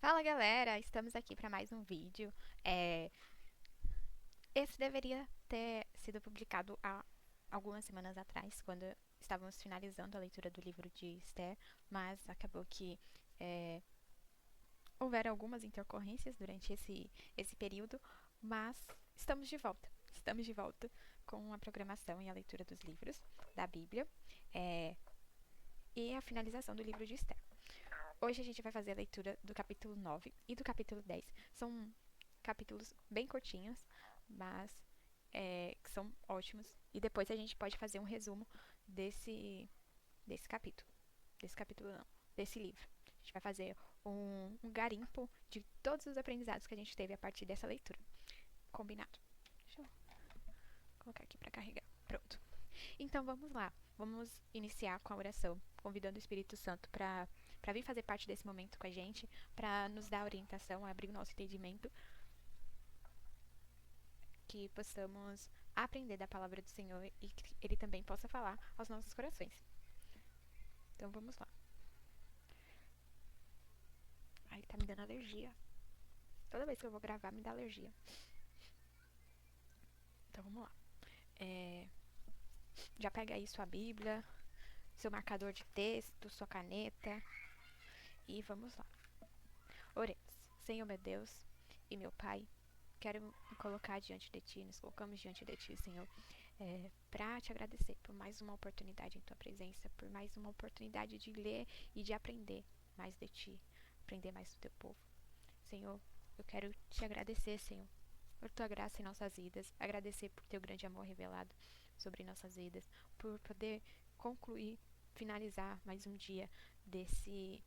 Fala galera, estamos aqui para mais um vídeo. Esse deveria ter sido publicado há algumas semanas atrás, quando estávamos finalizando a leitura do livro de Esther, mas acabou que houveram algumas intercorrências durante esse período, mas estamos de volta. Estamos de volta com a programação e a leitura dos livros da Bíblia e a finalização do livro de Esther. Hoje a gente vai fazer a leitura do capítulo 9 e do capítulo 10. São capítulos bem curtinhos, mas que são ótimos. E depois a gente pode fazer um resumo desse capítulo. Desse capítulo não, desse livro. A gente vai fazer um garimpo de todos os aprendizados que a gente teve a partir dessa leitura. Combinado? Deixa eu colocar aqui para carregar. Pronto. Então vamos lá. Vamos iniciar com a oração, convidando o Espírito Santo para vir fazer parte desse momento com a gente, para nos dar orientação, abrir o nosso entendimento, que possamos aprender da palavra do Senhor e que Ele também possa falar aos nossos corações. Então vamos lá. Ai, tá me dando alergia. Toda vez que eu vou gravar me dá alergia. Então vamos lá. Já pega aí sua Bíblia, seu marcador de texto, sua caneta e vamos lá. Oremos. Senhor meu Deus e meu Pai, quero me colocar diante de Ti, nos colocamos diante de Ti, Senhor, para Te agradecer por mais uma oportunidade em Tua presença, por mais uma oportunidade de ler e de aprender mais de Ti, aprender mais do Teu povo. Senhor, eu quero Te agradecer, Senhor, por Tua graça em nossas vidas, agradecer por Teu grande amor revelado sobre nossas vidas, por poder concluir, finalizar mais um dia desse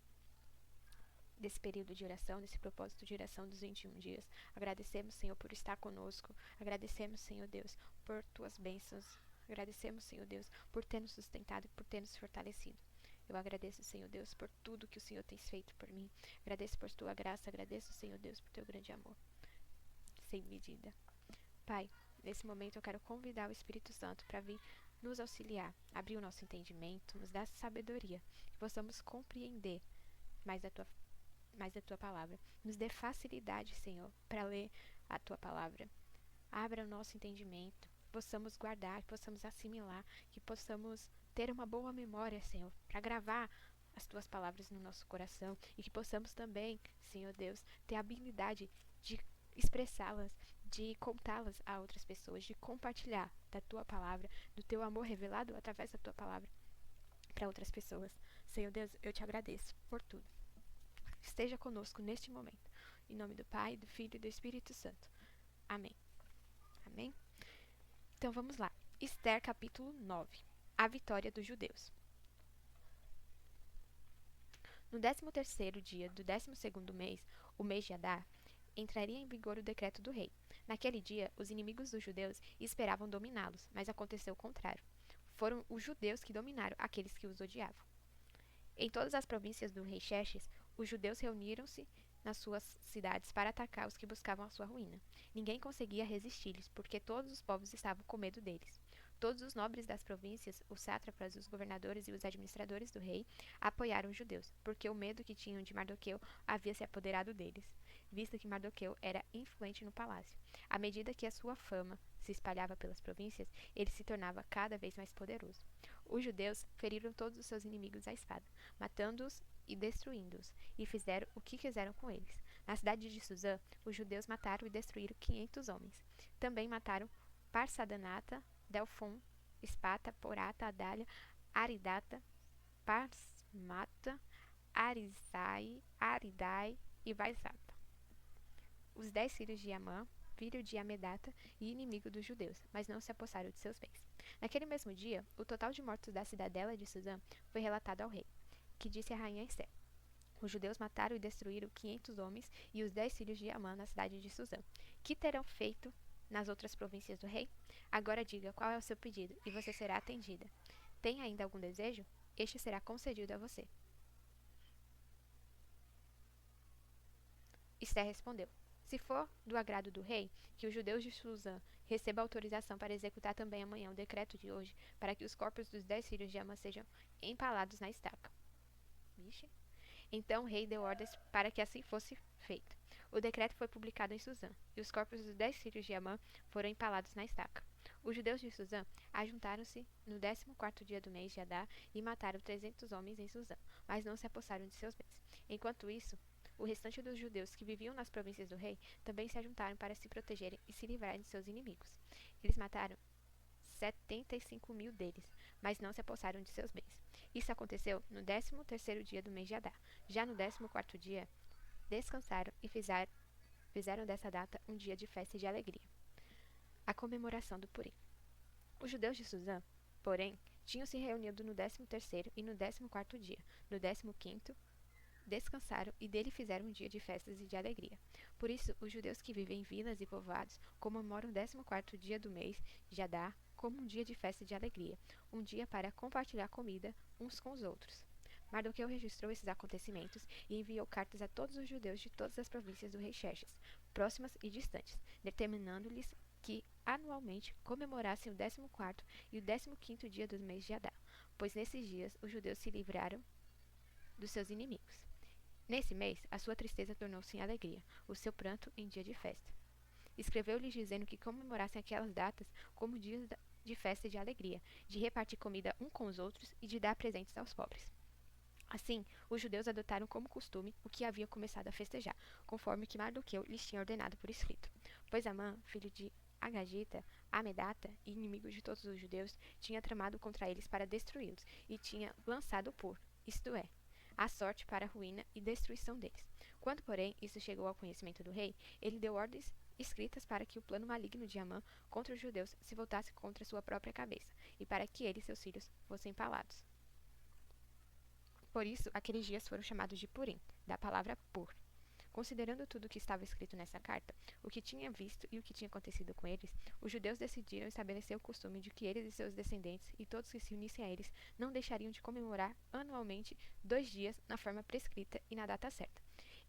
período de oração, desse propósito de oração dos 21 dias. Agradecemos, Senhor, por estar conosco. Agradecemos, Senhor Deus, por Tuas bênçãos. Agradecemos, Senhor Deus, por ter nos sustentado e por ter nos fortalecido. Eu agradeço, Senhor Deus, por tudo que o Senhor tem feito por mim. Agradeço por Tua graça. Agradeço, Senhor Deus, por Teu grande amor. Sem medida. Pai, nesse momento eu quero convidar o Espírito Santo para vir nos auxiliar, abrir o nosso entendimento, nos dar sabedoria, que possamos compreender mais da Tua palavra. Nos dê facilidade, Senhor, para ler a Tua palavra. Abra o nosso entendimento, que possamos guardar, que possamos assimilar, que possamos ter uma boa memória, Senhor, para gravar as Tuas palavras no nosso coração e que possamos também, Senhor Deus, ter a habilidade de expressá-las, de contá-las a outras pessoas, de compartilhar da Tua palavra, do Teu amor revelado através da Tua palavra para outras pessoas. Senhor Deus, eu Te agradeço por tudo. Esteja conosco neste momento. Em nome do Pai, do Filho e do Espírito Santo. Amém. Amém? Então vamos lá. Esther capítulo 9. A vitória dos judeus. No 13º dia do 12º mês, o mês de Adar, entraria em vigor o decreto do rei. Naquele dia, os inimigos dos judeus esperavam dominá-los, mas aconteceu o contrário. Foram os judeus que dominaram aqueles que os odiavam. Em todas as províncias do rei Xerxes, os judeus reuniram-se nas suas cidades para atacar os que buscavam a sua ruína. Ninguém conseguia resistir-lhes, porque todos os povos estavam com medo deles. Todos os nobres das províncias, os sátrapas, os governadores e os administradores do rei, apoiaram os judeus, porque o medo que tinham de Mardoqueu havia se apoderado deles, visto que Mardoqueu era influente no palácio. À medida que a sua fama se espalhava pelas províncias, ele se tornava cada vez mais poderoso. Os judeus feriram todos os seus inimigos à espada, matando-os e destruindo-os, e fizeram o que quiseram com eles. Na cidade de Suzã, os judeus mataram e destruíram 500 homens. Também mataram Parsadanata, Delfon, Espata, Porata, Adália, Aridata, Parsmata, Aridai e Vaizata. Os 10 filhos de Amã, filho de Amedata e inimigo dos judeus, mas não se apossaram de seus bens. Naquele mesmo dia, o total de mortos da cidadela de Suzã foi relatado ao rei, que disse à rainha Esther: os judeus mataram e destruíram 500 homens e os 10 filhos de Amã na cidade de Suzã. Que terão feito nas outras províncias do rei? Agora diga qual é o seu pedido, e você será atendida. Tem ainda algum desejo? Este será concedido a você. Esther respondeu: se for do agrado do rei, que os judeus de Suzã recebam autorização para executar também amanhã o decreto de hoje, para que os corpos dos 10 filhos de Amã sejam empalados na estaca. Vixe. Então o rei deu ordens para que assim fosse feito. O decreto foi publicado em Suzã, e os corpos dos 10 filhos de Amã foram empalados na estaca. Os judeus de Suzã ajuntaram-se no 14º dia do mês de Adar e mataram 300 homens em Suzã, mas não se apossaram de seus bens. Enquanto isso, o restante dos judeus que viviam nas províncias do rei também se ajuntaram para se protegerem e se livrarem de seus inimigos. Eles mataram 75.000 deles, mas não se apossaram de seus bens. Isso aconteceu no 13º dia do mês de Adar. Já no 14º dia, descansaram e fizeram dessa data um dia de festa e de alegria. A comemoração do Purim. Os judeus de Suzã, porém, tinham se reunido no 13º e no 14º dia. No 15º, descansaram e dele fizeram um dia de festas e de alegria. Por isso, os judeus que vivem em vilas e povoados comemoram o 14º dia do mês de Adar como um dia de festa e de alegria, um dia para compartilhar comida uns com os outros. Mardoqueu registrou esses acontecimentos e enviou cartas a todos os judeus de todas as províncias do rei Xerxes, próximas e distantes, determinando-lhes que anualmente comemorassem o 14º e o 15º dia do mês de Adar, pois nesses dias os judeus se livraram dos seus inimigos. Nesse mês, a sua tristeza tornou-se em alegria, o seu pranto em dia de festa. Escreveu-lhes dizendo que comemorassem aquelas datas como dias de festa e de alegria, de repartir comida uns com os outros e de dar presentes aos pobres. Assim, os judeus adotaram como costume o que havia começado a festejar, conforme que Mardoqueu lhes tinha ordenado por escrito. Pois Amã, filho de Agagita, Amedata e inimigo de todos os judeus, tinha tramado contra eles para destruí-los e tinha lançado por, isto é, a sorte para a ruína e destruição deles. Quando, porém, isso chegou ao conhecimento do rei, ele deu ordens escritas para que o plano maligno de Amã contra os judeus se voltasse contra sua própria cabeça, e para que ele e seus filhos fossem empalados. Por isso, aqueles dias foram chamados de Purim, da palavra pur. Considerando tudo o que estava escrito nessa carta, o que tinha visto e o que tinha acontecido com eles, os judeus decidiram estabelecer o costume de que eles e seus descendentes e todos que se unissem a eles não deixariam de comemorar anualmente 2 dias na forma prescrita e na data certa.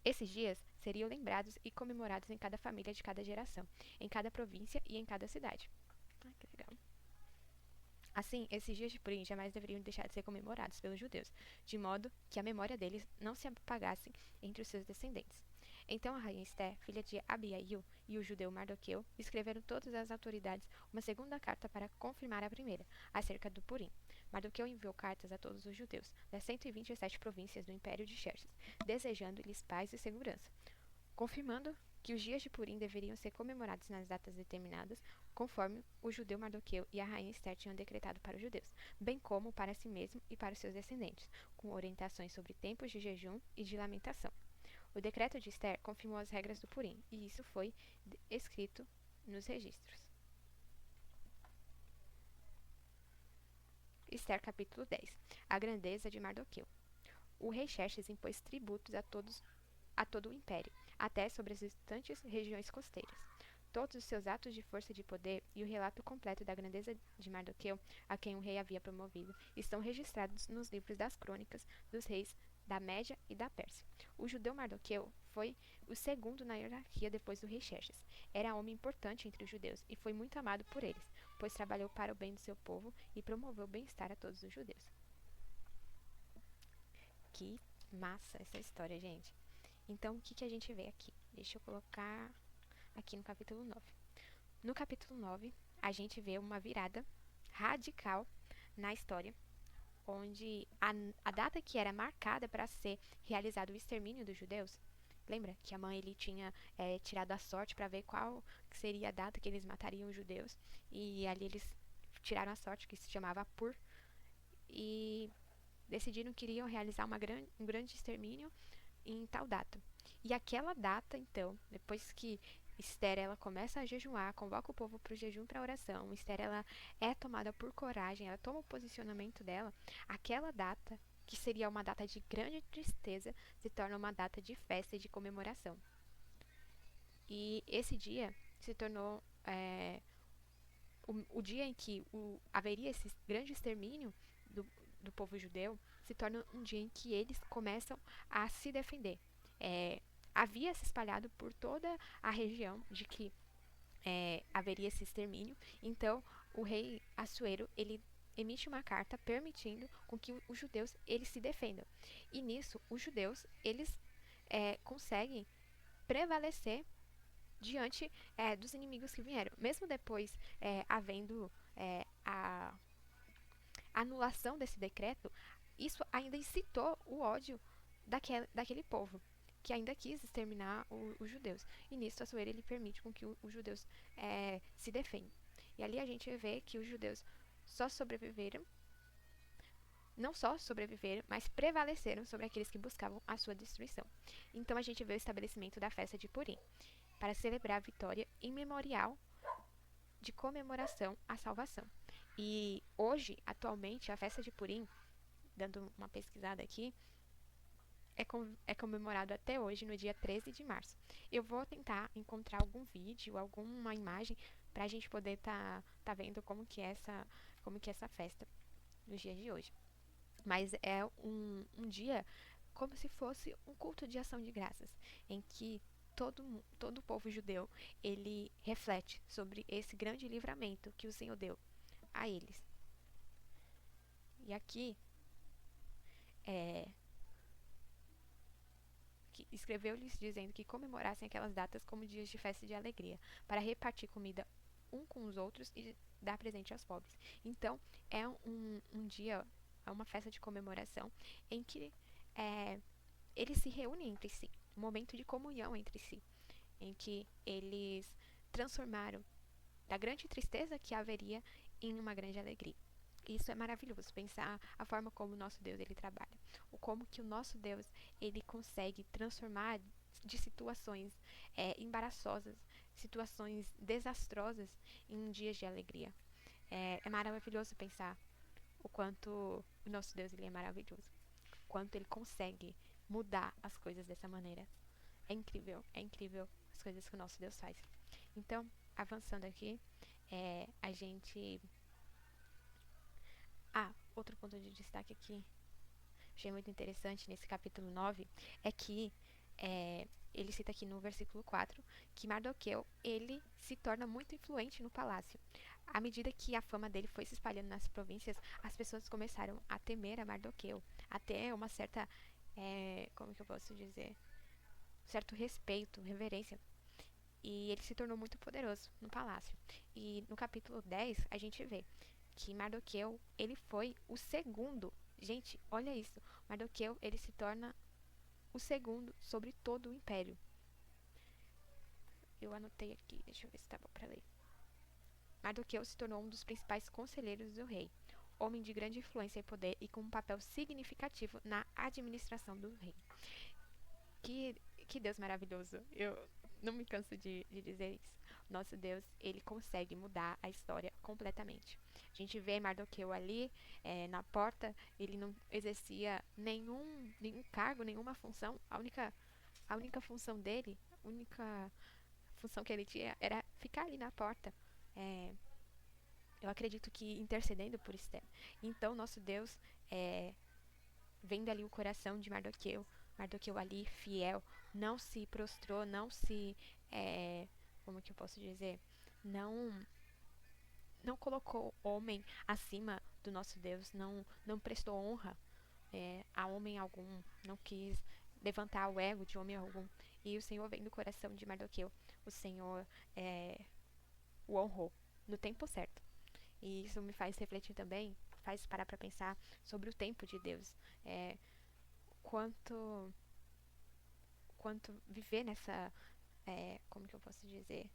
Esses dias seriam lembrados e comemorados em cada família de cada geração, em cada província e em cada cidade. Ai, que legal. Assim, esses dias de Purim jamais deveriam deixar de ser comemorados pelos judeus, de modo que a memória deles não se apagasse entre os seus descendentes. Então a rainha Esther, filha de Abiail, e o judeu Mardoqueu escreveram todas as autoridades uma segunda carta para confirmar a primeira, acerca do Purim. Mardoqueu enviou cartas a todos os judeus, das 127 províncias do império de Xerxes, desejando-lhes paz e segurança, confirmando que os dias de Purim deveriam ser comemorados nas datas determinadas, conforme o judeu Mardoqueu e a rainha Esther tinham decretado para os judeus, bem como para si mesmo e para os seus descendentes, com orientações sobre tempos de jejum e de lamentação. O decreto de Esther confirmou as regras do Purim, e isso foi escrito nos registros. Esther capítulo 10. A grandeza de Mardoqueu. O rei Xerxes impôs tributos a todo o império, até sobre as distantes regiões costeiras. Todos os seus atos de força e de poder e o relato completo da grandeza de Mardoqueu, a quem o rei havia promovido, estão registrados nos livros das crônicas dos reis da Média e da Pérsia. O judeu Mardoqueu foi o segundo na hierarquia depois do rei Xerxes. Era homem importante entre os judeus e foi muito amado por eles, pois trabalhou para o bem do seu povo e promoveu o bem-estar a todos os judeus. Que massa essa história, gente. Então, o que a gente vê aqui? Deixa eu colocar aqui no capítulo 9. No capítulo 9, a gente vê uma virada radical na história, onde a data que era marcada para ser realizado o extermínio dos judeus, lembra que a mãe ele tinha tirado a sorte para ver qual seria a data que eles matariam os judeus, e ali eles tiraram a sorte, que se chamava Pur, e decidiram que iriam realizar um grande extermínio em tal data. E aquela data, então, depois que Esther ela começa a jejuar, convoca o povo para o jejum e para a oração, Esther ela é tomada por coragem, ela toma o posicionamento dela, aquela data, que seria uma data de grande tristeza, se torna uma data de festa e de comemoração. E esse dia se tornou o dia em que haveria esse grande extermínio do povo judeu, se torna um dia em que eles começam a se defender. Havia se espalhado por toda a região de que haveria esse extermínio. Então, o rei Assuero, ele emite uma carta permitindo com que os judeus eles se defendam. E nisso, os judeus eles conseguem prevalecer diante dos inimigos que vieram. Mesmo depois havendo a anulação desse decreto, isso ainda incitou o ódio daquele povo, que ainda quis exterminar os judeus. E nisso, Assuero ele permite com que os judeus se defendam. E ali a gente vê que os judeus só sobreviveram, não só sobreviveram, mas prevaleceram sobre aqueles que buscavam a sua destruição. Então a gente vê o estabelecimento da festa de Purim, para celebrar a vitória em memorial de comemoração à salvação. E hoje, atualmente, a festa de Purim, dando uma pesquisada aqui, é comemorado até hoje, no dia 13 de março. Eu vou tentar encontrar algum vídeo, alguma imagem, para a gente poder tá vendo como que é essa festa nos dias de hoje. Mas é um dia como se fosse um culto de ação de graças, em que todo o povo judeu, ele reflete sobre esse grande livramento que o Senhor deu a eles. E aqui, que escreveu-lhes dizendo que comemorassem aquelas datas como dias de festa e de alegria, para repartir comida um com os outros e dar presente aos pobres. Então, é um dia, é uma festa de comemoração em que eles se reúnem entre si, um momento de comunhão entre si, em que eles transformaram da grande tristeza que haveria em uma grande alegria. Isso é maravilhoso, pensar a forma como o nosso Deus ele trabalha, o como que o nosso Deus ele consegue transformar de situações embaraçosas, situações desastrosas em dias de alegria. É maravilhoso pensar o quanto o nosso Deus ele é maravilhoso, o quanto ele consegue mudar as coisas dessa maneira. É incrível as coisas que o nosso Deus faz. Então, avançando aqui, a gente... outro ponto de destaque aqui, achei muito interessante nesse capítulo 9, é que ele cita aqui no versículo 4, que Mardoqueu, ele se torna muito influente no palácio. À medida que a fama dele foi se espalhando nas províncias, as pessoas começaram a temer a Mardoqueu, até uma certa, como que eu posso dizer, certo respeito, reverência. E ele se tornou muito poderoso no palácio. E no capítulo 10, a gente vê que Mardoqueu, ele foi o segundo. Gente, olha isso. Mardoqueu, ele se torna o segundo sobre todo o império. Eu anotei aqui, deixa eu ver se tá bom pra ler. Mardoqueu se tornou um dos principais conselheiros do rei, homem de grande influência e poder e com um papel significativo na administração do rei. Que Deus maravilhoso. Eu não me canso de dizer isso. Nosso Deus, ele consegue mudar a história completamente. A gente vê Mardoqueu ali na porta, ele não exercia nenhum cargo, nenhuma função. A única função dele, a única função que ele tinha era ficar ali na porta. Eu acredito que intercedendo por Esther. Então, nosso Deus, vendo ali o coração de Mardoqueu ali, fiel, não se prostrou, não se, como que eu posso dizer, não colocou homem acima do nosso Deus, não prestou honra a homem algum, não quis levantar o ego de homem algum. E o Senhor, vendo o coração de Mardoqueu, o Senhor o honrou no tempo certo. E isso me faz refletir também, faz parar para pensar sobre o tempo de Deus. Quanto viver nessa, como que eu posso dizer,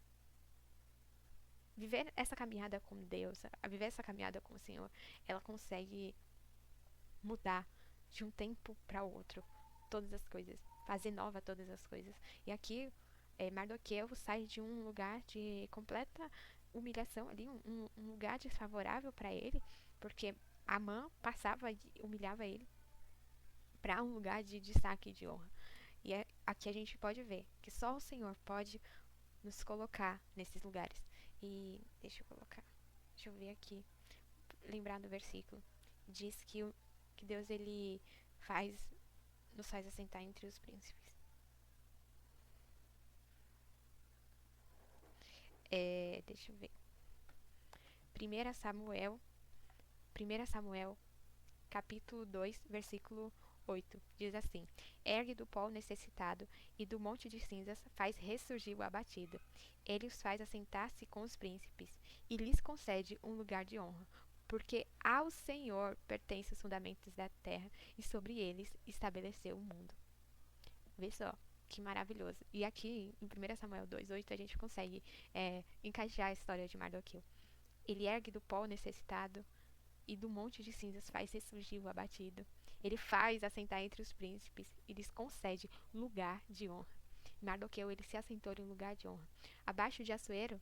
viver essa caminhada com Deus, viver essa caminhada com o Senhor, ela consegue mudar de um tempo para outro todas as coisas, fazer nova todas as coisas. E aqui Mardoqueu sai de um lugar de completa humilhação ali, um lugar desfavorável para ele, porque Amã passava e humilhava ele, para um lugar de destaque e de honra. E aqui a gente pode ver que só o Senhor pode nos colocar nesses lugares. E deixa eu ver aqui, lembrar do versículo. Diz que Deus ele nos faz assentar entre os príncipes. Deixa eu ver. 1 Samuel 1 Samuel, capítulo 2, versículo 8, diz assim: Ergue do pó o necessitado, e do monte de cinzas faz ressurgir o abatido. Ele os faz assentar-se com os príncipes, e lhes concede um lugar de honra. Porque ao Senhor pertencem os fundamentos da terra, e sobre eles estabeleceu o mundo. Vê só, que maravilhoso. E aqui, em 1 Samuel 2:8, a gente consegue encaixar a história de Mardoqueu. Ele ergue do pó o necessitado, e do monte de cinzas faz ressurgir o abatido. Ele faz assentar entre os príncipes e lhes concede lugar de honra. Mardoqueu, ele se assentou em um lugar de honra. Abaixo de Assuero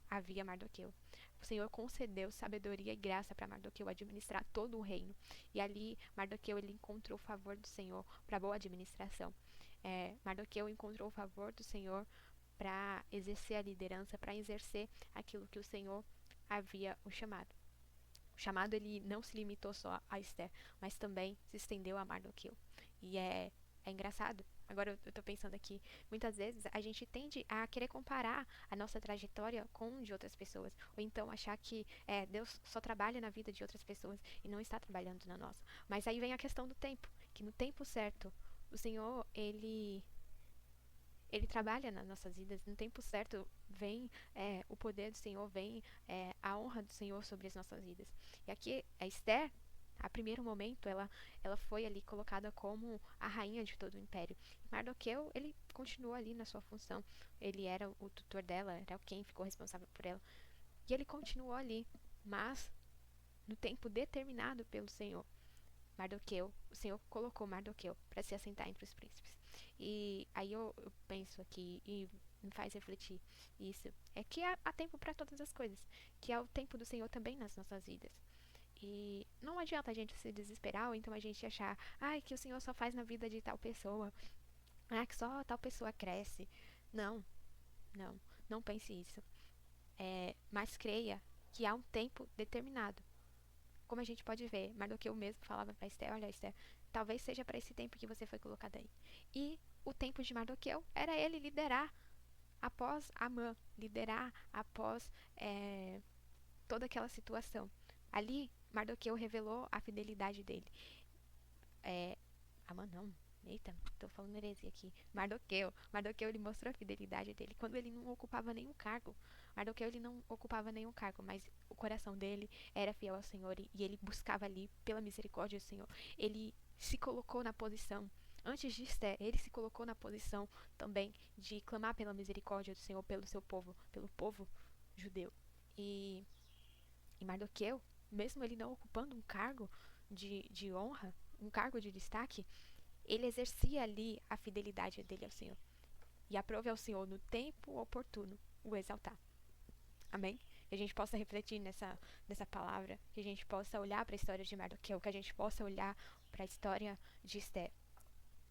havia Mardoqueu. O Senhor concedeu sabedoria e graça para Mardoqueu administrar todo o reino. E ali, Mardoqueu, ele encontrou o favor do Senhor para boa administração. Mardoqueu encontrou o favor do Senhor para exercer a liderança, para exercer aquilo que o Senhor havia o chamado. O chamado, ele não se limitou só a Esther, mas também se estendeu a Mardoqueu. E é engraçado. Agora eu tô pensando aqui, muitas vezes a gente tende a querer comparar a nossa trajetória com de outras pessoas, ou então achar que Deus só trabalha na vida de outras pessoas e não está trabalhando na nossa. Mas aí vem a questão do tempo, que no tempo certo, o Senhor, ele trabalha nas nossas vidas. No tempo certo vem o poder do Senhor, vem a honra do Senhor sobre as nossas vidas. E aqui a Esther, a primeiro momento, ela foi ali colocada como a rainha de todo o império. Mardoqueu, ele continuou ali na sua função. Ele era o tutor dela, era quem ficou responsável por ela. E ele continuou ali, mas no tempo determinado pelo Senhor. O Senhor colocou Mardoqueu para se assentar entre os príncipes. E aí eu penso aqui e me faz refletir isso. É que há tempo para todas as coisas. Que há o tempo do Senhor também nas nossas vidas. E não adianta a gente se desesperar ou então a gente achar que o Senhor só faz na vida de tal pessoa. Que só tal pessoa cresce. Não, não pense isso. Mas creia que há um tempo determinado. Como a gente pode ver, Mardoqueu mesmo falava para Esther: olha, Esther, talvez seja para esse tempo que você foi colocada aí. E o tempo de Mardoqueu era ele liderar após Amã, liderar após toda aquela situação. Ali, Mardoqueu revelou a fidelidade dele. Amã não. Eita, tô falando heresia aqui. Mardoqueu, ele mostrou a fidelidade dele quando ele não ocupava nenhum cargo. Mardoqueu, ele não ocupava nenhum cargo, mas o coração dele era fiel ao Senhor e ele buscava ali pela misericórdia do Senhor. Ele se colocou na posição, antes de Esther, ele se colocou na posição também de clamar pela misericórdia do Senhor pelo seu povo, pelo povo judeu. E Mardoqueu, mesmo ele não ocupando um cargo de honra, um cargo de destaque, ele exercia ali a fidelidade dele ao Senhor. E aprove ao Senhor no tempo oportuno o exaltar. Amém? Que a gente possa refletir nessa palavra, que a gente possa olhar para a história de Mardoqueu, que a gente possa olhar para a história de Esther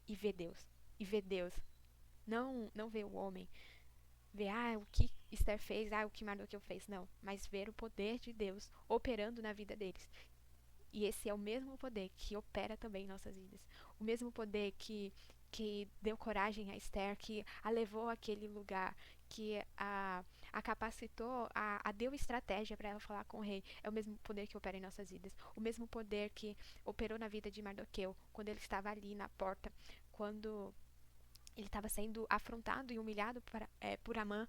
e ver Deus. E ver Deus. Não ver o homem. Ver o que Esther fez, o que Mardoqueu fez. Não. Mas ver o poder de Deus operando na vida deles. E esse é o mesmo poder que opera também em nossas vidas. O mesmo poder que deu coragem a Esther, que a levou àquele lugar, que a capacitou, a deu estratégia para ela falar com o rei. É o mesmo poder que opera em nossas vidas. O mesmo poder que operou na vida de Mardoqueu, quando ele estava ali na porta, quando ele estava sendo afrontado e humilhado por Amã,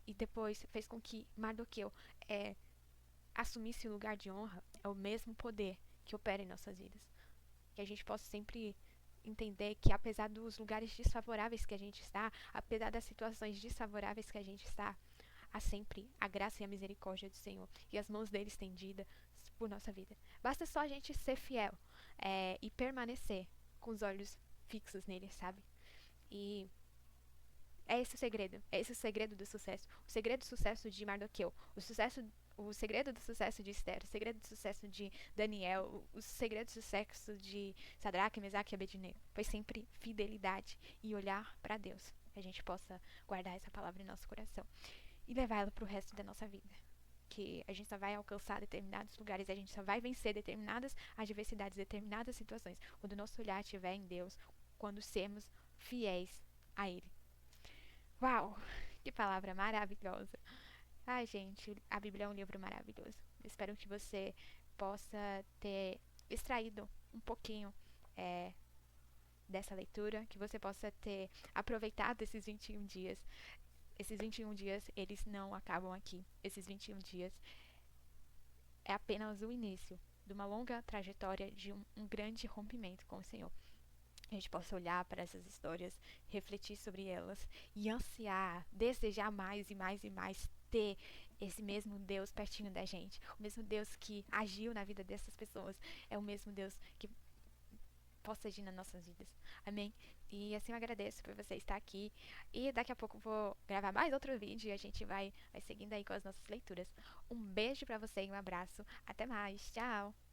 e depois fez com que Mardoqueu assumisse o lugar de honra. É o mesmo poder que opera em nossas vidas. Que a gente possa sempre entender que apesar dos lugares desfavoráveis que a gente está, apesar das situações desfavoráveis que a gente está, há sempre a graça e a misericórdia do Senhor e as mãos dele estendidas por nossa vida. Basta só a gente ser fiel e permanecer com os olhos fixos nele, sabe? E é esse o segredo do sucesso. O segredo do sucesso de Mardoqueu, o segredo do sucesso de Esther, o segredo do sucesso de Daniel, o segredo do sucesso de Sadraque, Mesaque e Abednego foi sempre fidelidade e olhar para Deus. Que a gente possa guardar essa palavra em nosso coração e levar ela para o resto da nossa vida. Que a gente só vai alcançar determinados lugares, a gente só vai vencer determinadas adversidades, determinadas situações, quando o nosso olhar estiver em Deus, quando sermos fiéis a Ele. Uau! Que palavra maravilhosa! Ai, gente, a Bíblia é um livro maravilhoso. Eu espero que você possa ter extraído um pouquinho dessa leitura, que você possa ter aproveitado esses 21 dias. Esses 21 dias, eles não acabam aqui. Esses 21 dias é apenas o início de uma longa trajetória de um grande rompimento com o Senhor. A gente possa olhar para essas histórias, refletir sobre elas e ansiar, desejar mais e mais e mais ter esse mesmo Deus pertinho da gente. O mesmo Deus que agiu na vida dessas pessoas é o mesmo Deus que possa agir nas nossas vidas. Amém? E assim eu agradeço por você estar aqui. E daqui a pouco eu vou gravar mais outro vídeo e a gente vai seguindo aí com as nossas leituras. Um beijo pra você e um abraço. Até mais. Tchau!